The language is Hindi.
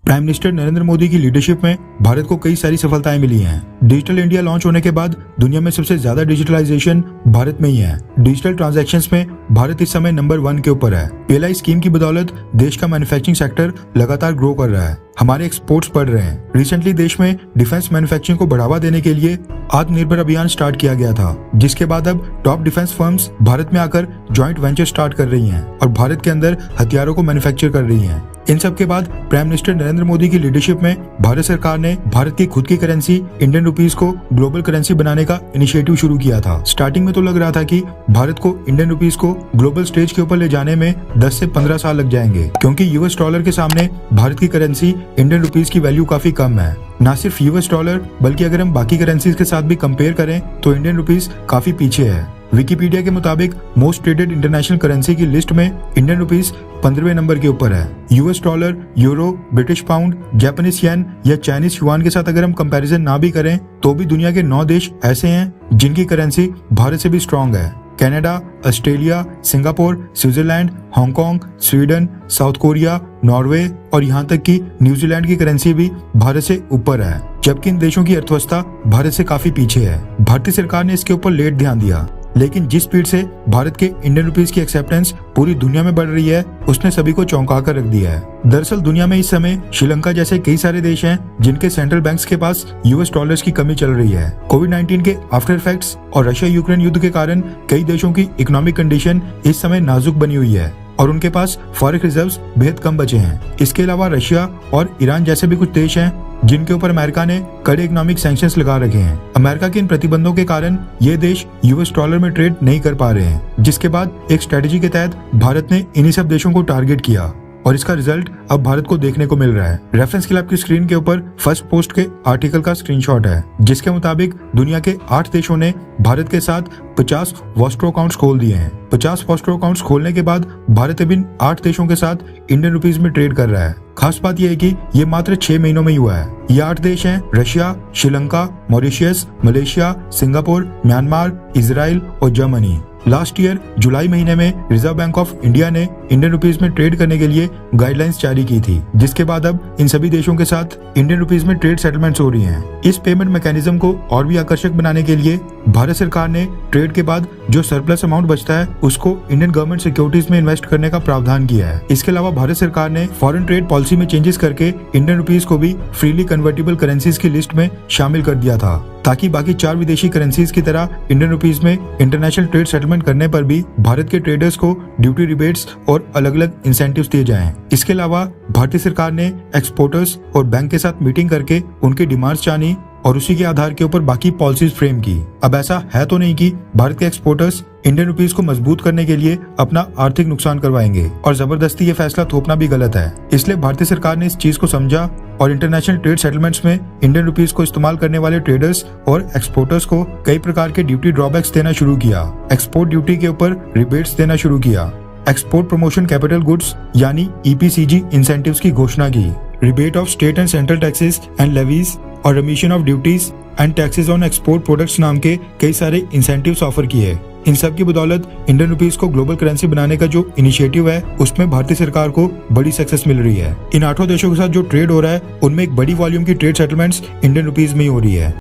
प्राइम मिनिस्टर नरेंद्र मोदी की लीडरशिप में भारत को कई सारी सफलताएं मिली हैं। डिजिटल इंडिया लॉन्च होने के बाद दुनिया में सबसे ज्यादा डिजिटलाइजेशन भारत में ही है। डिजिटल ट्रांजैक्शंस में भारत इस समय नंबर 1 के ऊपर है। पीएलआई स्कीम की बदौलत देश का मैन्युफैक्चरिंग सेक्टर लगातार ग्रो कर रहा है। हमारे एक्सपोर्ट्स बढ़ रहे हैं। रिसेंटली देश में डिफेंस मैन्युफैक्चरिंग को बढ़ावा देने के लिए आत्मनिर्भर अभियान स्टार्ट किया गया था, जिसके बाद अब टॉप डिफेंस फर्म्स भारत में आकर जॉइंट वेंचर स्टार्ट कर रही हैं और भारत के अंदर हथियारों को मैन्युफैक्चर कर रही हैं। इन सब के बाद प्राइम मिनिस्टर नरेंद्र मोदी की लीडरशिप में भारत सरकार ने भारत की खुद की करेंसी इंडियन रुपीस को ग्लोबल करेंसी बनाने का इनिशिएटिव शुरू किया था। स्टार्टिंग में तो लग रहा था कि भारत को इंडियन रुपीस को ग्लोबल स्टेज के ऊपर ले जाने में 10 से 15 साल लग जाएंगे, क्योंकि यूएस डॉलर के सामने भारत की करेंसी इंडियन रुपीस की वैल्यू काफी कम है। न सिर्फ यूएस डॉलर बल्कि अगर हम बाकी करेंसीज के साथ भी कंपेयर करें तो इंडियन रुपीस काफी पीछे है। विकिपीडिया के मुताबिक मोस्ट ट्रेडेड इंटरनेशनल करेंसी की लिस्ट में इंडियन रुपीस 15वें नंबर के ऊपर है। US dollar, euro, British pound, Japanese yen या चाइनीज युआन के साथ अगर हम कंपैरिजन ना भी करें तो भी दुनिया के 9 देश ऐसे हैं जिनकी करेंसी भारत से भी स्ट्रॉन्ग है। Canada, Australia, Singapore, Switzerland, Hong Kong, Sweden, south Korea, Norway और यहाँ तक कि न्यूजीलैंड की करेंसी भी भारत से ऊपर है, जबकि इन देशों की अर्थव्यवस्था भारत से काफी पीछे है। भारतीय सरकार ने इसके ऊपर लेट ध्यान दिया, लेकिन जिस स्पीड से भारत के इंडियन रुपीस की एक्सेप्टेंस पूरी दुनिया में बढ़ रही है उसने सभी को चौंका कर रख दिया है। दरअसल दुनिया में इस समय श्रीलंका जैसे कई सारे देश हैं जिनके सेंट्रल बैंक्स के पास यूएस डॉलर्स की कमी चल रही है। कोविड-19 के आफ्टर इफेक्ट्स और रशिया यूक्रेन युद्ध के कारण कई देशों की इकोनॉमिक कंडीशन इस समय नाजुक बनी हुई है और उनके पास फॉरेक्स रिजर्व्स बेहद कम बचे हैं। इसके अलावा रशिया और ईरान जैसे भी कुछ देश हैं जिनके ऊपर अमेरिका ने कड़े इकोनॉमिक सैंक्शंस लगा रखे हैं। अमेरिका के इन प्रतिबंधों के कारण ये देश यूएस डॉलर में ट्रेड नहीं कर पा रहे हैं, जिसके बाद एक स्ट्रेटेजी के तहत भारत ने इन्हीं सब देशों को टारगेट किया और इसका रिजल्ट अब भारत को देखने को मिल रहा है। रेफरेंस के लिए आपकी स्क्रीन के ऊपर फर्स्ट पोस्ट के आर्टिकल का स्क्रीनशॉट है, जिसके मुताबिक दुनिया के 8 देशों ने भारत के साथ 50 वॉस्ट्रो अकाउंट्स खोल दिए हैं। 50 वॉस्ट्रो अकाउंट्स खोलने के बाद भारत अब इन 8 देशों के साथ इंडियन रुपीस में ट्रेड कर रहा है। खास बात यह है कि ये मात्र 6 महीनों में ही हुआ है। ये 8 देश हैं Russia, Sri Lanka, Mauritius, Malaysia, Singapore, Myanmar, Israel और जर्मनी। लास्ट ईयर जुलाई महीने में रिजर्व बैंक ऑफ इंडिया ने इंडियन रुपीस में ट्रेड करने के लिए गाइडलाइंस जारी की थी, जिसके बाद अब इन सभी देशों के साथ इंडियन रुपीस में ट्रेड सेटलमेंट्स हो रही हैं। इस पेमेंट मैकेनिज्म को और भी आकर्षक बनाने के लिए भारत सरकार ने ट्रेड के बाद जो सरप्लस अमाउंट बचता है उसको इंडियन गवर्नमेंट सिक्योरिटीज में इन्वेस्ट करने का प्रावधान किया है। इसके अलावा भारत सरकार ने फॉरेन ट्रेड पॉलिसी में चेंजेस करके इंडियन रुपीस को भी फ्रीली कन्वर्टेबल करेंसीज की लिस्ट में शामिल कर दिया था, ताकि बाकी 4 विदेशी करेंसीज की तरह इंडियन रुपीस में इंटरनेशनल ट्रेड सेटलमेंट करने पर भी भारत के ट्रेडर्स को ड्यूटी रिबेट्स और अलग अलग इंसेंटिव्स दिए जाएं। इसके अलावा भारतीय सरकार ने एक्सपोर्टर्स और बैंक के साथ मीटिंग करके उनकी डिमांड्स जानी और उसी के आधार के ऊपर बाकी पॉलिसीज फ्रेम की। अब ऐसा है तो नहीं कि भारत के एक्सपोर्टर्स इंडियन रुपीस को मजबूत करने के लिए अपना आर्थिक नुकसान करवाएंगे और जबरदस्ती ये फैसला थोपना भी गलत है। इसलिए भारतीय सरकार ने इस चीज को समझा और इंटरनेशनल ट्रेड सेटलमेंट्स में इंडियन रुपीस को इस्तेमाल करने वाले ट्रेडर्स और एक्सपोर्टर्स को कई प्रकार के ड्यूटी ड्रॉबैक्स देना शुरू किया। एक्सपोर्ट ड्यूटी के ऊपर रिबेट्स देना शुरू किया। एक्सपोर्ट प्रमोशन कैपिटल गुड्स यानी ईपीसीजी इंसेंटिव्स की घोषणा की। Rebate of state and central taxes and levies और remission of duties and taxes on export products नाम के कई सारे इंसेंटिव्स ऑफर किए। इन सब की बदौलत इंडियन रुपीस को ग्लोबल करेंसी बनाने का जो इनिशिएटिव है उसमें भारतीय सरकार को बड़ी सक्सेस मिल रही है। इन 8 देशों के साथ जो ट्रेड हो रहा है उनमें एक बड़ी वॉल्यूम की ट्रेड सेटलमेंट्स इंडियन रुपीस में ही हो रही है।